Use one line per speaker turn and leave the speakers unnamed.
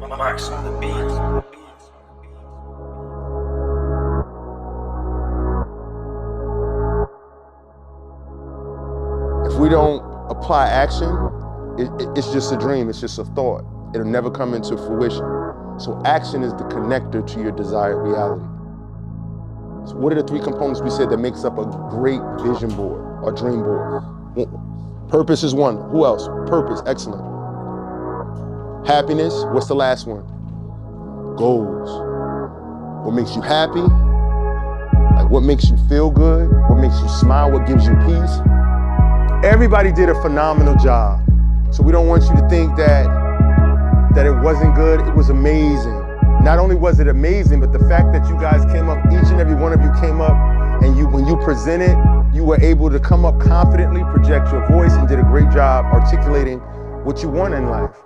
Marks on the beat.
If we don't apply action, it's just a dream, it's just a thought. It'll never come into fruition. So action is the connector to your desired reality. So what are the three components we said that makes up a great vision board or dream board? Purpose is one. Who else? Purpose, excellent. Happiness, what's the last one? Goals. What makes you happy? Like what makes you feel good? What makes you smile? What gives you peace? Everybody did a phenomenal job. So we don't want you to think that it wasn't good. It was amazing. Not only was it amazing, but the fact that you guys came up, each and every one of you came up, and when you presented, you were able to come up confidently, project your voice, and did a great job articulating what you want in life.